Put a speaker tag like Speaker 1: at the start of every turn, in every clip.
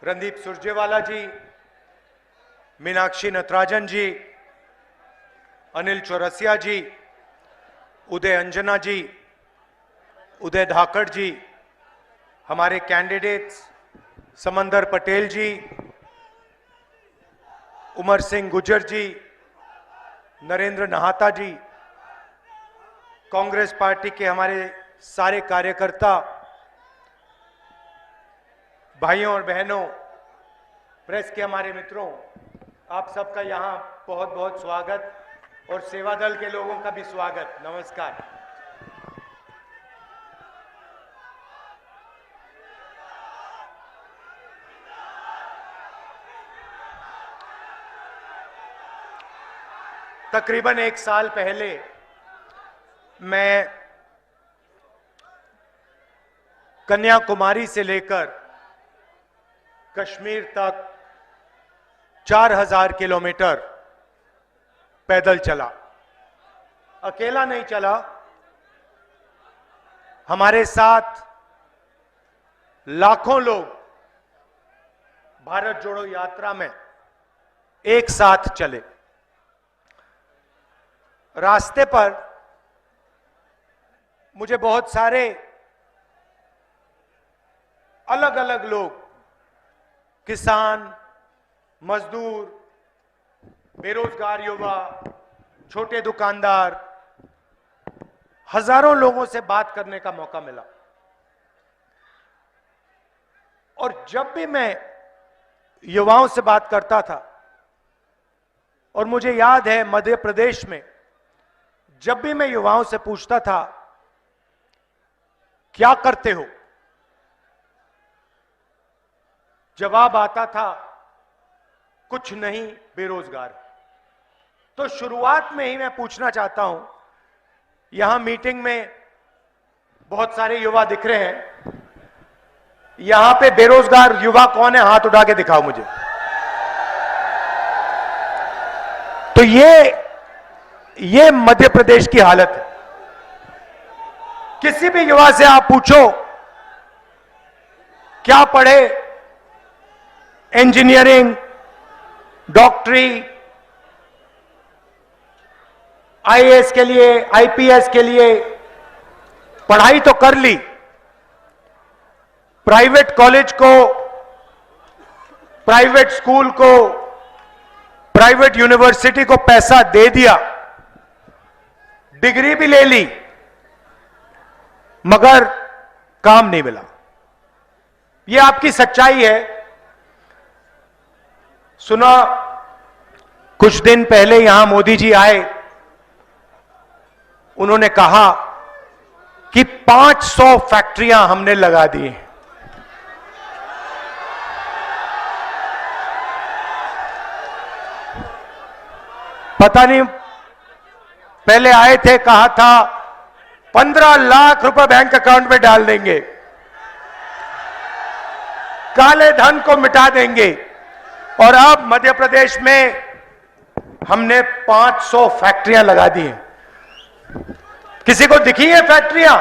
Speaker 1: रणदीप सुरजेवाला जी, मीनाक्षी नटराजन जी, अनिल चौरसिया जी, उदय अंजना जी, उदय धाकड़ जी, हमारे कैंडिडेट्स समंदर पटेल जी, उमर सिंह गुज्जर जी, नरेंद्र नहाता जी, कांग्रेस पार्टी के हमारे सारे कार्यकर्ता, भाइयों और बहनों, प्रेस के हमारे मित्रों, आप सबका यहाँ बहुत बहुत स्वागत और सेवा दल के लोगों का भी स्वागत। नमस्कार। तकरीबन 1 साल पहले मैं कन्याकुमारी से लेकर कश्मीर तक 4000 किलोमीटर पैदल चला। अकेला नहीं चला, हमारे साथ लाखों लोग भारत जोड़ो यात्रा में एक साथ चले। रास्ते पर मुझे बहुत सारे अलग अलग लोग, किसान, मजदूर, बेरोजगार युवा, छोटे दुकानदार, हजारों लोगों से बात करने का मौका मिला। और जब भी मैं युवाओं से बात करता था, और मुझे याद है मध्य प्रदेश में जब भी मैं युवाओं से पूछता था क्या करते हो, जवाब आता था कुछ नहीं, बेरोजगार। तो शुरुआत में ही मैं पूछना चाहता हूं, यहां मीटिंग में बहुत सारे युवा दिख रहे हैं, यहां पे बेरोजगार युवा कौन है? हाथ उठा के दिखाओ मुझे। तो ये मध्य प्रदेश की हालत है। किसी भी युवा से आप पूछो क्या पढ़े, इंजीनियरिंग, डॉक्टरी, आईएएस के लिए, आईपीएस के लिए पढ़ाई तो कर ली, प्राइवेट कॉलेज को, प्राइवेट स्कूल को, प्राइवेट यूनिवर्सिटी को पैसा दे दिया, डिग्री भी ले ली, मगर काम नहीं मिला। यह आपकी सच्चाई है। सुना कुछ दिन पहले यहां मोदी जी आए, उन्होंने कहा कि 500 फैक्ट्रियां हमने लगा दी। पता नहीं, पहले आए थे कहा था 15 लाख रुपए बैंक अकाउंट में डाल देंगे, काले धन को मिटा देंगे, और अब मध्य प्रदेश में हमने 500 फैक्ट्रियां लगा दी हैं। किसी को दिखी है फैक्ट्रियां?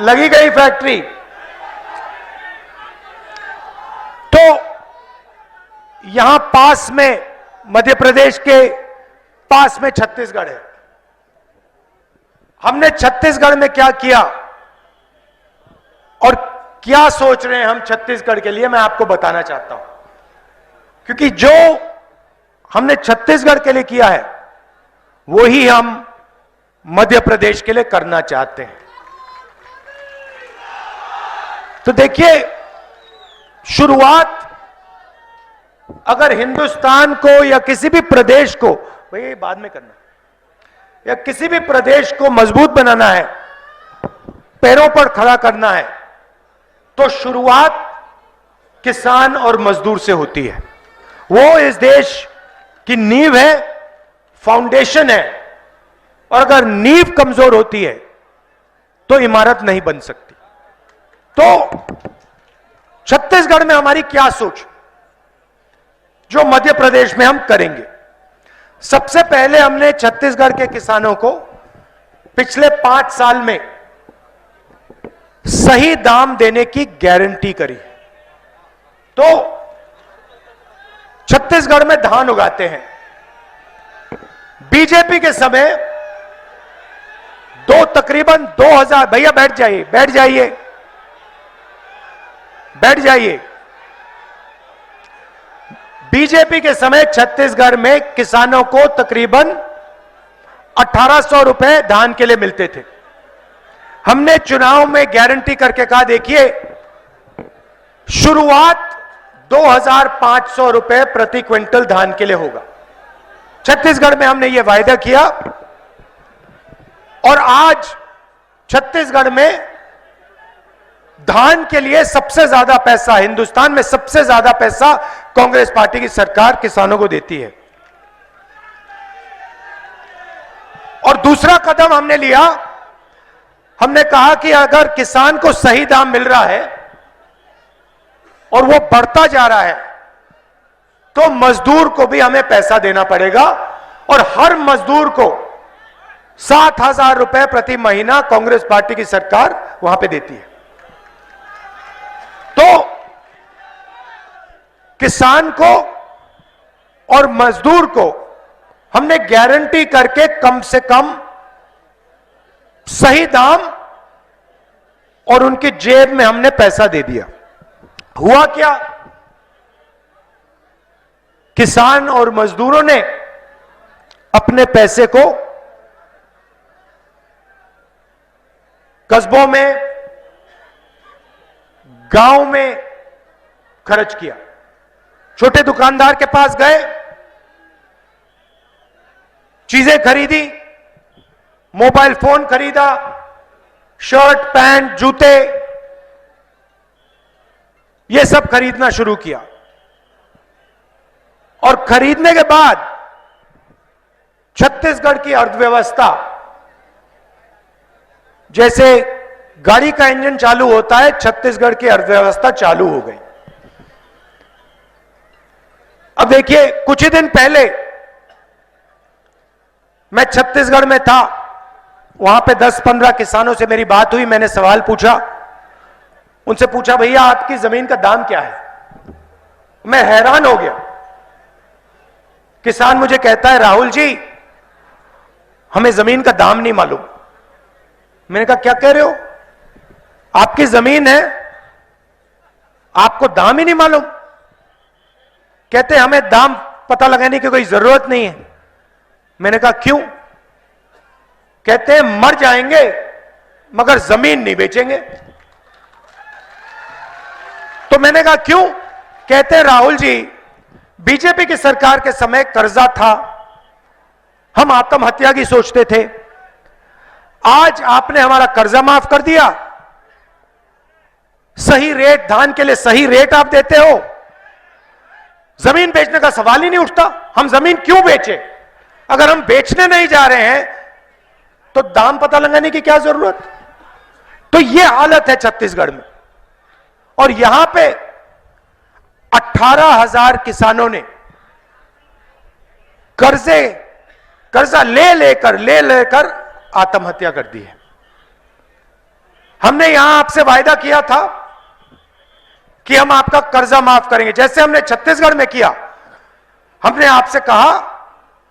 Speaker 1: लगी गई फैक्ट्री। तो यहां पास में, मध्य प्रदेश के पास में छत्तीसगढ़ है। हमने छत्तीसगढ़ में क्या किया और क्या सोच रहे हैं हम छत्तीसगढ़ के लिए, मैं आपको बताना चाहता हूं। क्योंकि जो हमने छत्तीसगढ़ के लिए किया है वही हम मध्य प्रदेश के लिए करना चाहते हैं। तो देखिए, शुरुआत अगर हिंदुस्तान को या किसी भी प्रदेश को, भैया बाद में करना, या किसी भी प्रदेश को मजबूत बनाना है, पैरों पर खड़ा करना है, तो शुरुआत किसान और मजदूर से होती है। वो इस देश की नींव है, फाउंडेशन है, और अगर नींव कमजोर होती है तो इमारत नहीं बन सकती। तो छत्तीसगढ़ में हमारी क्या सोच, जो मध्य प्रदेश में हम करेंगे। सबसे पहले हमने छत्तीसगढ़ के किसानों को पिछले 5 साल में सही दाम देने की गारंटी करी। तो छत्तीसगढ़ में धान उगाते हैं। बीजेपी के समय तकरीबन 2000, भैया बैठ जाइए, बैठ जाइए, बैठ जाइए। बीजेपी के समय छत्तीसगढ़ में किसानों को तकरीबन 1800 रुपए धान के लिए मिलते थे। हमने चुनाव में गारंटी करके कहा, देखिए शुरुआत 2500 रुपए प्रति क्विंटल धान के लिए होगा। छत्तीसगढ़ में हमने यह वायदा किया और आज छत्तीसगढ़ में धान के लिए सबसे ज्यादा पैसा, हिंदुस्तान में सबसे ज्यादा पैसा कांग्रेस पार्टी की सरकार किसानों को देती है। और दूसरा कदम हमने लिया, हमने कहा कि अगर किसान को सही दाम मिल रहा है और वो बढ़ता जा रहा है तो मजदूर को भी हमें पैसा देना पड़ेगा और हर मजदूर को 7,000 रुपए प्रति महीना कांग्रेस पार्टी की सरकार वहां पे देती है। तो किसान को और मजदूर को हमने गारंटी करके कम से कम सही दाम और उनकी जेब में हमने पैसा दे दिया। हुआ क्या, किसान और मजदूरों ने अपने पैसे को कस्बों में, गांव में खर्च किया। छोटे दुकानदार के पास गए, चीजें खरीदी, मोबाइल फोन खरीदा, शर्ट, पैंट, जूते, ये सब खरीदना शुरू किया। और खरीदने के बाद छत्तीसगढ़ की अर्थव्यवस्था, जैसे गाड़ी का इंजन चालू होता है, छत्तीसगढ़ की अर्थव्यवस्था चालू हो गई। अब देखिए, कुछ ही दिन पहले मैं छत्तीसगढ़ में था, वहां पे 10-15 किसानों से मेरी बात हुई। मैंने सवाल पूछा, उनसे पूछा, भैया आपकी जमीन का दाम क्या है? मैं हैरान हो गया। किसान मुझे कहता है, राहुल जी हमें जमीन का दाम नहीं मालूम। मैंने कहा, क्या कह रहे हो? आपकी जमीन है, आपको दाम ही नहीं मालूम? कहते हमें दाम पता लगाने की कोई जरूरत नहीं है। मैंने कहा, क्यों? कहते हैं मर जाएंगे मगर जमीन नहीं बेचेंगे। तो मैंने कहा, क्यों? कहते हैं, राहुल जी बीजेपी की सरकार के समय कर्जा था, हम आत्महत्या की सोचते थे, आज आपने हमारा कर्जा माफ कर दिया, सही रेट, धान के लिए सही रेट आप देते हो, जमीन बेचने का सवाल ही नहीं उठता। हम जमीन क्यों बेचे? अगर हम बेचने नहीं जा रहे हैं तो दाम पता लगाने की क्या जरूरत? तो यह हालत है छत्तीसगढ़ में। और यहां पे 18,000 किसानों ने कर्जा ले लेकर आत्महत्या कर दी है। हमने यहां आपसे वायदा किया था कि हम आपका कर्जा माफ करेंगे, जैसे हमने छत्तीसगढ़ में किया। हमने आपसे कहा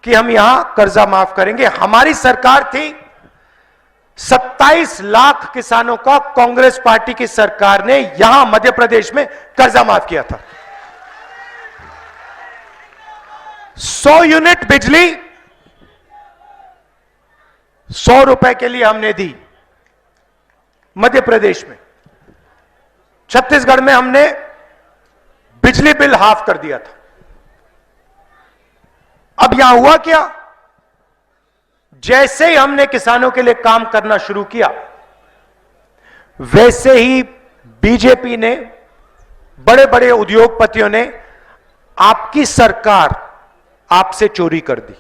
Speaker 1: कि हम यहां कर्जा माफ करेंगे। हमारी सरकार थी, 27 लाख किसानों का कांग्रेस पार्टी की सरकार ने यहां मध्य प्रदेश में कर्जा माफ किया था। 100 यूनिट बिजली 100 रुपए के लिए हमने दी मध्य प्रदेश में। छत्तीसगढ़ में हमने बिजली बिल हाफ कर दिया था। अब यहां हुआ क्या, जैसे ही हमने किसानों के लिए काम करना शुरू किया, वैसे ही बीजेपी ने, बड़े बड़े उद्योगपतियों ने आपकी सरकार आपसे चोरी कर दी।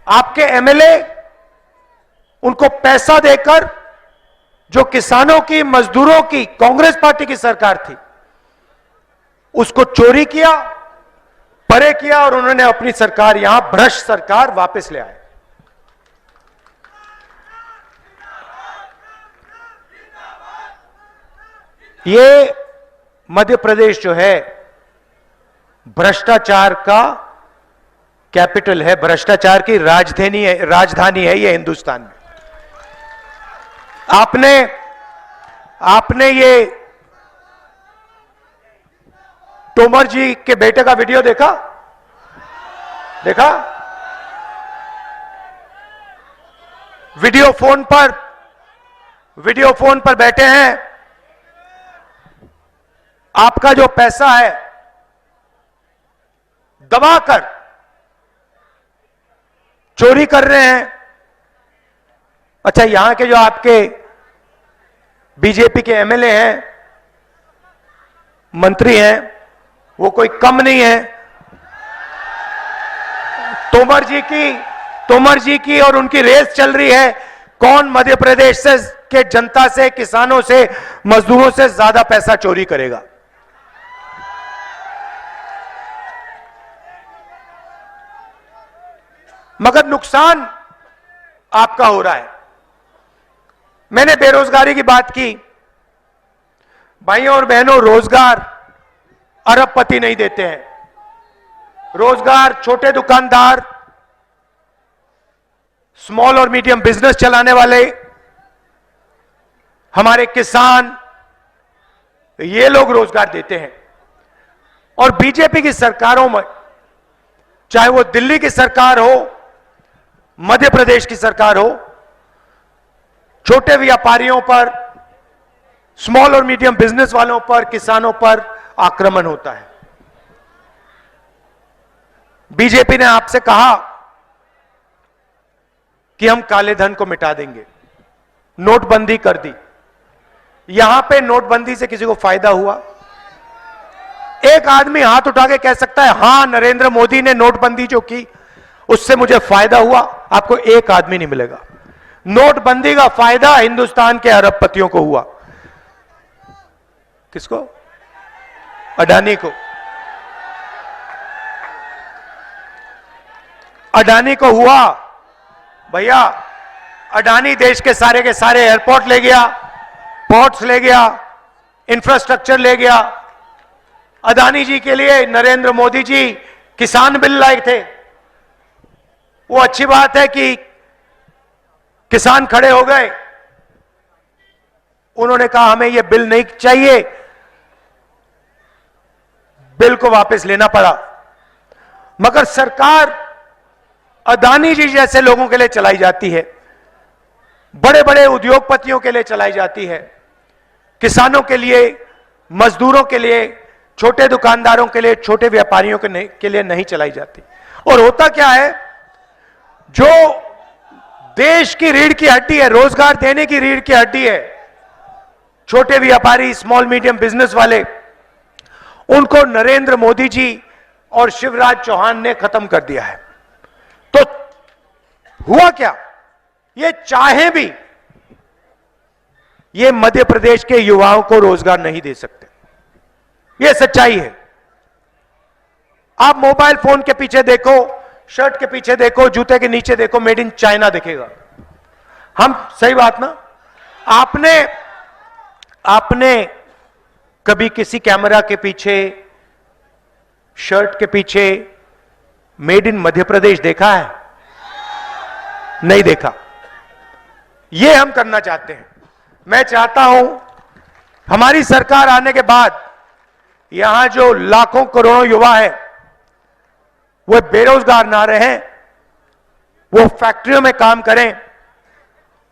Speaker 1: आपके एमएलए उनको पैसा देकर, जो किसानों की, मजदूरों की कांग्रेस पार्टी की सरकार थी, उसको चोरी किया, परे किया और उन्होंने अपनी सरकार, यहां भ्रष्ट सरकार वापस ले आए। ये मध्य प्रदेश जो है भ्रष्टाचार का कैपिटल है, भ्रष्टाचार की राजधानी है ये हिंदुस्तान में। आपने ये तोमर जी के बेटे का वीडियो देखा? वीडियो फोन पर बैठे हैं, आपका जो पैसा है दबाकर चोरी कर रहे हैं। अच्छा, यहां के जो आपके बीजेपी के एमएलए हैं, मंत्री हैं, वो कोई कम नहीं है। तोमर जी की और उनकी रेस चल रही है, कौन मध्य प्रदेश से के जनता से, किसानों से, मजदूरों से ज्यादा पैसा चोरी करेगा। मगर नुकसान आपका हो रहा है। मैंने बेरोजगारी की बात की। भाइयों और बहनों, रोजगार अरबपति नहीं देते हैं। रोजगार छोटे दुकानदार, स्मॉल और मीडियम बिजनेस चलाने वाले, हमारे किसान, ये लोग रोजगार देते हैं। और बीजेपी की सरकारों में, चाहे वो दिल्ली की सरकार हो, मध्य प्रदेश की सरकार हो, छोटे व्यापारियों पर, स्मॉल और मीडियम बिजनेस वालों पर, किसानों पर आक्रमण होता है। बीजेपी ने आपसे कहा कि हम काले धन को मिटा देंगे, नोटबंदी कर दी। यहां पे नोटबंदी से किसी को फायदा हुआ? एक आदमी हाथ उठा के कह सकता है हां, नरेंद्र मोदी ने नोटबंदी जो की उससे मुझे फायदा हुआ? आपको एक आदमी नहीं मिलेगा। नोटबंदी का फायदा हिंदुस्तान के अरबपतियों को हुआ। किसको? अडानी को। अडानी को हुआ। भैया, अडानी देश के सारे एयरपोर्ट ले गया, पोर्ट्स ले गया, इंफ्रास्ट्रक्चर ले गया। अडानी जी के लिए नरेंद्र मोदी जी किसान बिल लाए थे। वो अच्छी बात है कि किसान खड़े हो गए, उन्होंने कहा हमें यह बिल नहीं चाहिए, बिल को वापस लेना पड़ा। मगर सरकार अडानी जी जैसे लोगों के लिए चलाई जाती है, बड़े बड़े उद्योगपतियों के लिए चलाई जाती है, किसानों के लिए, मजदूरों के लिए, छोटे दुकानदारों के लिए, छोटे व्यापारियों के लिए नहीं चलाई जाती। और होता क्या है, जो देश की रीढ़ की हड्डी है, रोजगार देने की रीढ़ की हड्डी है, छोटे व्यापारी, स्मॉल मीडियम बिजनेस वाले, उनको नरेंद्र मोदी जी और शिवराज चौहान ने खत्म कर दिया है। तो हुआ क्या, ये चाहे भी ये मध्य प्रदेश के युवाओं को रोजगार नहीं दे सकते। ये सच्चाई है। आप मोबाइल फोन के पीछे देखो, शर्ट के पीछे देखो, जूते के नीचे देखो, मेड इन चाइना दिखेगा। हम सही बात ना? आपने कभी किसी कैमरा के पीछे, शर्ट के पीछे मेड इन मध्य प्रदेश देखा है? नहीं देखा। ये हम करना चाहते हैं। मैं चाहता हूं हमारी सरकार आने के बाद यहां जो लाखों करोड़ों युवा है वो बेरोजगार ना रहें, वो फैक्ट्रियों में काम करें।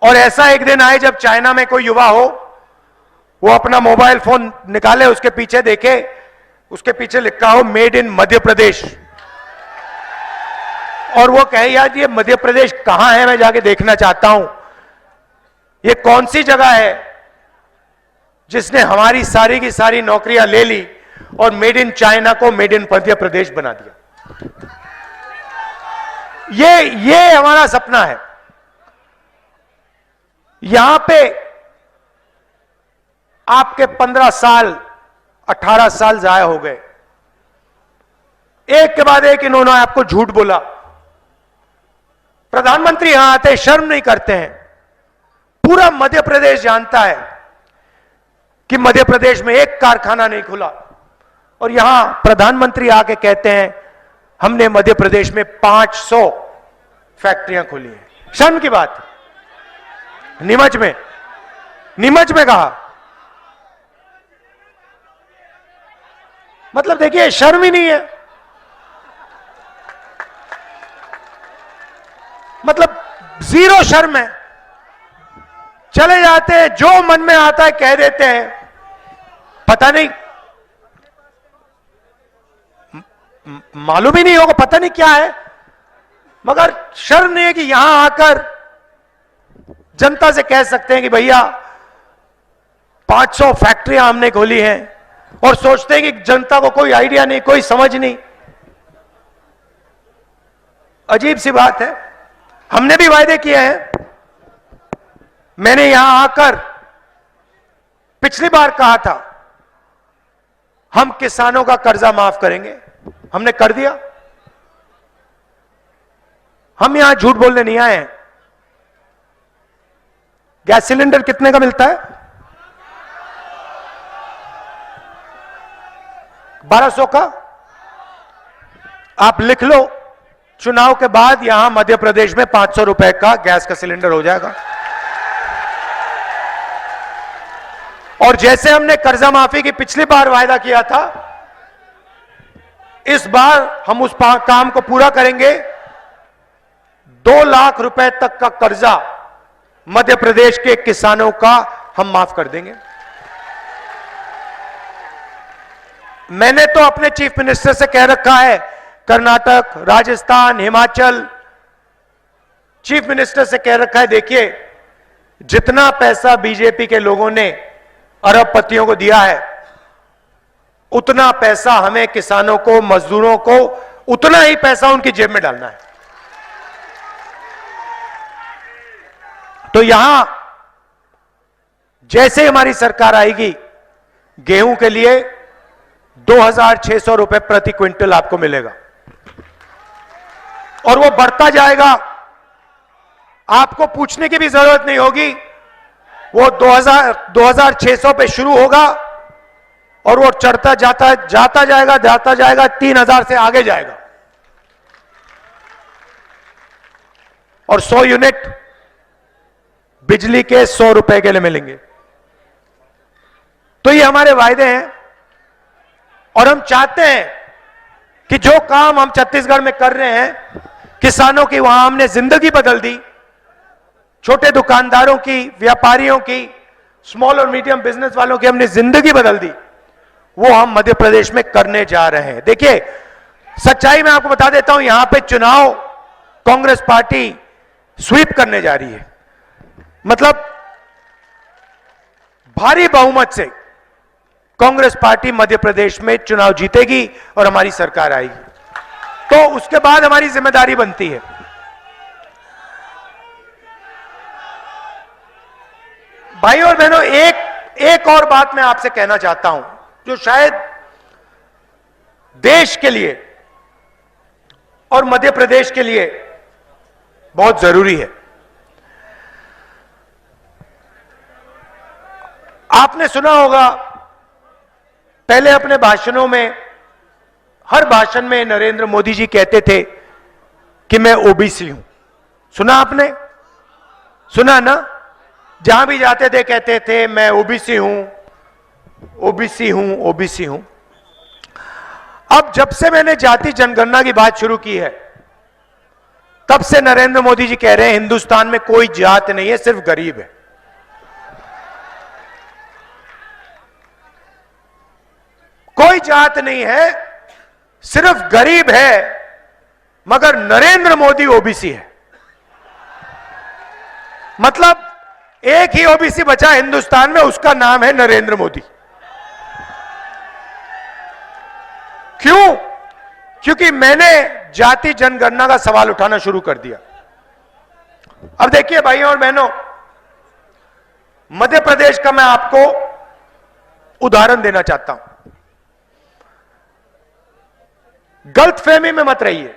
Speaker 1: और ऐसा एक दिन आए जब चाइना में कोई युवा हो, वो अपना मोबाइल फोन निकाले, उसके पीछे देखे, उसके पीछे लिखा हो मेड इन मध्य प्रदेश, और वो कहे यार ये मध्य प्रदेश कहां है, मैं जाके देखना चाहता हूं। ये कौन सी जगह है जिसने हमारी सारी की सारी नौकरियां ले ली और मेड इन चाइना को मेड इन मध्य प्रदेश बना दिया। ये हमारा सपना है। यहां पे आपके 15 साल 18 साल जाया हो गए, एक के बाद एक इन्होंने आपको झूठ बोला। प्रधानमंत्री यहां आते शर्म नहीं करते हैं। पूरा मध्य प्रदेश जानता है कि मध्य प्रदेश में एक कारखाना नहीं खुला, और यहां प्रधानमंत्री आके कहते हैं हमने मध्य प्रदेश में 500 फैक्ट्रियां खोली हैं। शर्म की बात। नीमच में कहा, मतलब देखिए शर्म ही नहीं है। मतलब जीरो शर्म है। चले जाते हैं, जो मन में आता है कह देते हैं। पता नहीं, मालूम ही नहीं होगा, पता नहीं क्या है, मगर शर्म नहीं है कि यहां आकर जनता से कह सकते हैं कि भैया 500 फैक्ट्रियां हमने खोली हैं, और सोचते हैं कि जनता को कोई आइडिया नहीं, कोई समझ नहीं। अजीब सी बात है। हमने भी वायदे किए हैं। मैंने यहां आकर पिछली बार कहा था हम किसानों का कर्जा माफ करेंगे, हमने कर दिया। हम यहां झूठ बोलने नहीं आए हैं। गैस सिलेंडर कितने का मिलता है? 1200 का। आप लिख लो, चुनाव के बाद यहां मध्य प्रदेश में 500 रुपए का गैस का सिलेंडर हो जाएगा। और जैसे हमने कर्जा माफी की पिछली बार वायदा किया था, इस बार हम उस काम को पूरा करेंगे। 2 लाख रुपए तक का कर्जा मध्य प्रदेश के किसानों का हम माफ कर देंगे। मैंने तो अपने चीफ मिनिस्टर से कह रखा है, कर्नाटक, राजस्थान, हिमाचल, चीफ मिनिस्टर से कह रखा है, देखिए जितना पैसा बीजेपी के लोगों ने अरबपतियों को दिया है, उतना पैसा हमें किसानों को, मजदूरों को, उतना ही पैसा उनकी जेब में डालना है। तो यहां जैसे हमारी सरकार आएगी, गेहूं के लिए 2600 रुपए प्रति क्विंटल आपको मिलेगा, और वो बढ़ता जाएगा। आपको पूछने की भी जरूरत नहीं होगी। वो 2600 पे शुरू होगा और वो चढ़ता जाता जाएगा 3000 से आगे जाएगा। और 100 यूनिट बिजली के 100 रुपए के लिए मिलेंगे। तो ये हमारे वायदे हैं, और हम चाहते हैं कि जो काम हम छत्तीसगढ़ में कर रहे हैं, किसानों की वहां हमने जिंदगी बदल दी, छोटे दुकानदारों की, व्यापारियों की, स्मॉल और मीडियम बिजनेस वालों की हमने जिंदगी बदल दी, वो हम मध्य प्रदेश में करने जा रहे हैं। देखिए सच्चाई मैं आपको बता देता हूं, यहां पे चुनाव कांग्रेस पार्टी स्वीप करने जा रही है। मतलब भारी बहुमत से कांग्रेस पार्टी मध्य प्रदेश में चुनाव जीतेगी और हमारी सरकार आएगी। तो उसके बाद हमारी जिम्मेदारी बनती है। भाइयों और बहनों, एक और बात मैं आपसे कहना चाहता हूं, जो शायद देश के लिए और मध्य प्रदेश के लिए बहुत जरूरी है। आपने सुना होगा, पहले अपने भाषणों में, हर भाषण में नरेंद्र मोदी जी कहते थे कि मैं ओबीसी हूं। सुना आपने? सुना ना? जहां भी जाते थे कहते थे मैं ओबीसी हूं, ओबीसी हूं, ओबीसी हूं। अब जब से मैंने जाति जनगणना की बात शुरू की है, तब से नरेंद्र मोदी जी कह रहे हैं हिंदुस्तान में कोई जात नहीं है, सिर्फ गरीब है। कोई जात नहीं है, सिर्फ गरीब है, मगर नरेंद्र मोदी ओबीसी है। मतलब एक ही ओबीसी बचा हिंदुस्तान में, उसका नाम है नरेंद्र मोदी। क्यों? क्योंकि मैंने जाति जनगणना का सवाल उठाना शुरू कर दिया। अब देखिए भाइयों और बहनों, मध्य प्रदेश का मैं आपको उदाहरण देना चाहता हूं। गलतफहमी में मत रहिए,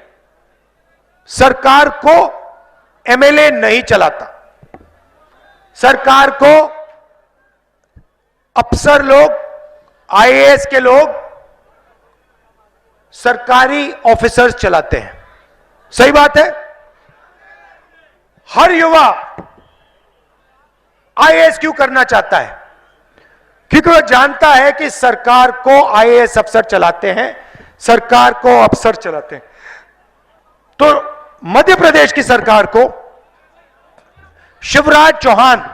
Speaker 1: सरकार को एमएलए नहीं चलाता, सरकार को अफसर लोग, आईएएस के लोग सरकारी ऑफिसर्स चलाते हैं। सही बात है। हर युवा आईएएस क्यों करना चाहता है? क्योंकि वह जानता है कि सरकार को आईएएस अफसर चलाते हैं, सरकार को अफसर चलाते हैं। तो मध्य प्रदेश की सरकार को शिवराज चौहान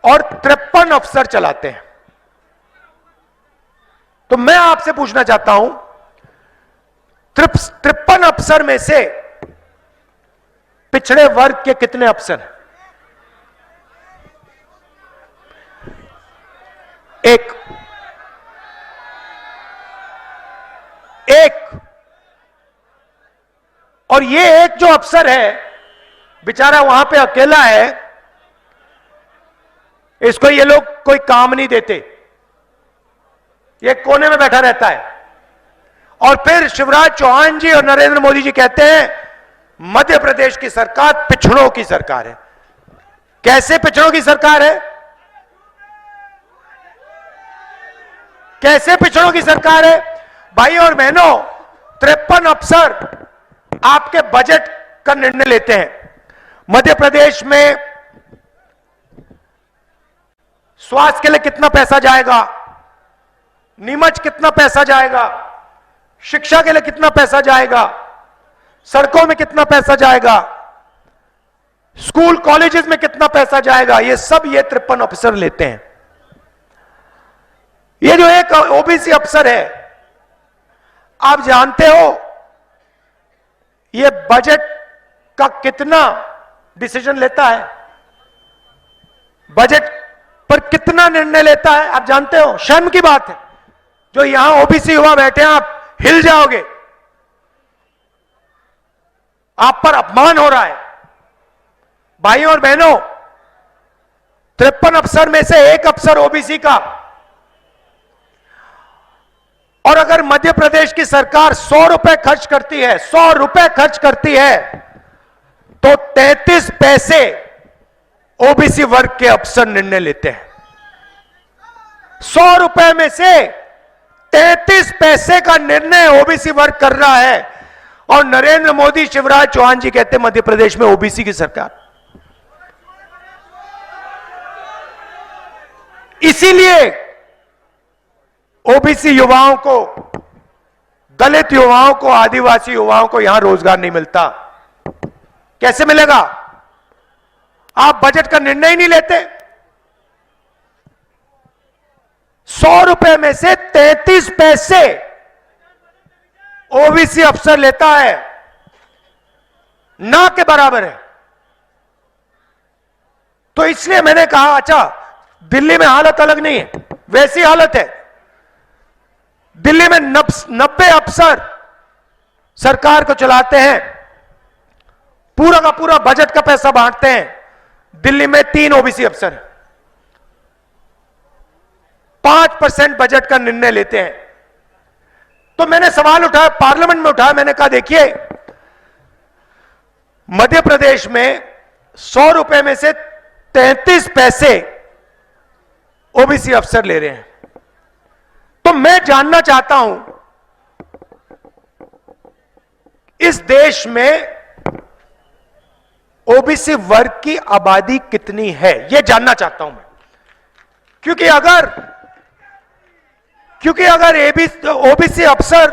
Speaker 1: और 53 अफसर चलाते हैं। तो मैं आपसे पूछना चाहता हूं, 53 अफसर में से पिछड़े वर्ग के कितने अफसर हैं? एक। और ये एक जो अफसर है बेचारा वहां पे अकेला है, इसको ये लोग कोई काम नहीं देते, ये कोने में बैठा रहता है। और फिर शिवराज चौहान जी और नरेंद्र मोदी जी कहते हैं मध्य प्रदेश की सरकार पिछड़ों की सरकार है। कैसे पिछड़ों की सरकार है? कैसे पिछड़ों की सरकार है? भाई और बहनों, 53 अफसर आपके बजट का निर्णय लेते हैं। मध्य प्रदेश में स्वास्थ्य के लिए कितना पैसा जाएगा, नीमच कितना पैसा जाएगा, शिक्षा के लिए कितना पैसा जाएगा, सड़कों में कितना पैसा जाएगा, स्कूल कॉलेजेस में कितना पैसा जाएगा, ये सब ये 53 अफसर लेते हैं। ये जो एक ओबीसी अफसर है, आप जानते हो ये बजट का कितना डिसीजन लेता है? बजट पर कितना निर्णय लेता है आप जानते हो? शर्म की बात है। जो यहां ओबीसी युवा बैठे हैं, आप हिल जाओगे, आप पर अपमान हो रहा है। भाइयों और बहनों, 53 अफसर में से एक अफसर ओबीसी का। और अगर मध्य प्रदेश की सरकार 100 रुपए खर्च करती है, 100 रुपए खर्च करती है, तो 33 पैसे ओबीसी वर्ग के अफसर निर्णय लेते हैं। 100 रुपए में से 33 पैसे का निर्णय ओबीसी वर्ग कर रहा है। और नरेंद्र मोदी, शिवराज चौहान जी कहते हैं मध्य प्रदेश में ओबीसी की सरकार। इसीलिए ओबीसी युवाओं को, दलित युवाओं को, आदिवासी युवाओं को यहां रोजगार नहीं मिलता। कैसे मिलेगा? आप बजट का निर्णय ही नहीं लेते। 100 रुपए में से 33 पैसे ओबीसी अफसर लेता है, ना के बराबर है। तो इसलिए मैंने कहा, अच्छा दिल्ली में हालत अलग नहीं है, वैसी हालत है। दिल्ली में 90 अफसर सरकार को चलाते हैं, पूरा का पूरा बजट का पैसा बांटते हैं। दिल्ली में 3 ओबीसी अफसर 5% बजट का निर्णय लेते हैं। तो मैंने सवाल उठाया, पार्लियामेंट में उठाया, मैंने कहा देखिए मध्य प्रदेश में 100 रुपए में से 33 पैसे ओबीसी अफसर ले रहे हैं। तो मैं जानना चाहता हूं इस देश में ओबीसी वर्ग की आबादी कितनी है, यह जानना चाहता हूं मैं। क्योंकि अगर ओबीसी अफसर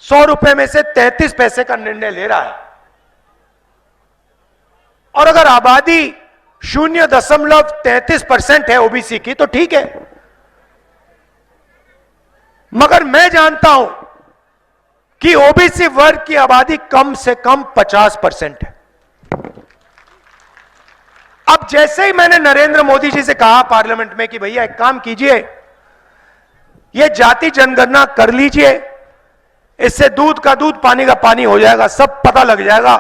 Speaker 1: 100 रुपए में से 33 पैसे का निर्णय ले रहा है, और अगर आबादी 0.33% है ओबीसी की, तो ठीक है। मगर मैं जानता हूं कि ओबीसी वर्ग की आबादी कम से कम 50% है। अब जैसे ही मैंने नरेंद्र मोदी जी से कहा पार्लियामेंट में कि भैया एक काम कीजिए, ये जाति जनगणना कर लीजिए, इससे दूध का दूध पानी का पानी हो जाएगा, सब पता लग जाएगा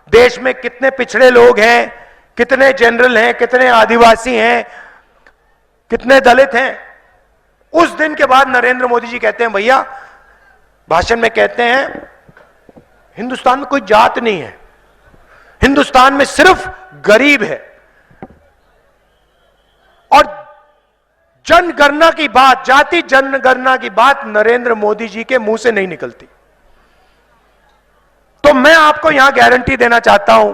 Speaker 1: देश में कितने पिछड़े लोग हैं, कितने जनरल हैं, कितने आदिवासी हैं, कितने दलित हैं। उस दिन के बाद नरेंद्र मोदी जी कहते हैं, भैया भाषण में कहते हैं हिंदुस्तान में कोई जात नहीं है, हिंदुस्तान में सिर्फ गरीब है। और जनगणना की बात, जाति जनगणना की बात नरेंद्र मोदी जी के मुंह से नहीं निकलती। तो मैं आपको यहां गारंटी देना चाहता हूं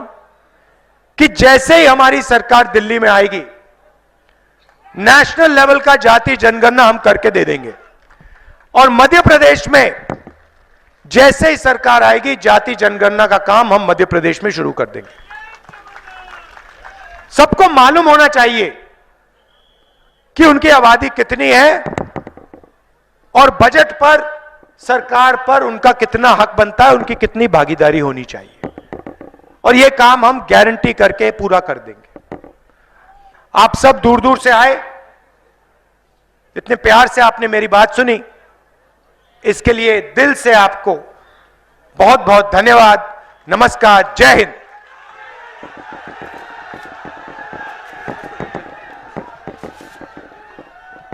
Speaker 1: कि जैसे ही हमारी सरकार दिल्ली में आएगी, नेशनल लेवल का जाति जनगणना हम करके दे देंगे। और मध्य प्रदेश में जैसे ही सरकार आएगी, जाति जनगणना का काम हम मध्य प्रदेश में शुरू कर देंगे। सबको मालूम होना चाहिए कि उनकी आबादी कितनी है और बजट पर, सरकार पर उनका कितना हक बनता है, उनकी कितनी भागीदारी होनी चाहिए। और यह काम हम गारंटी करके पूरा कर देंगे। आप सब दूर दूर से आए, इतने प्यार से आपने मेरी बात सुनी, इसके लिए दिल से आपको बहुत बहुत धन्यवाद। नमस्कार, जय हिंद।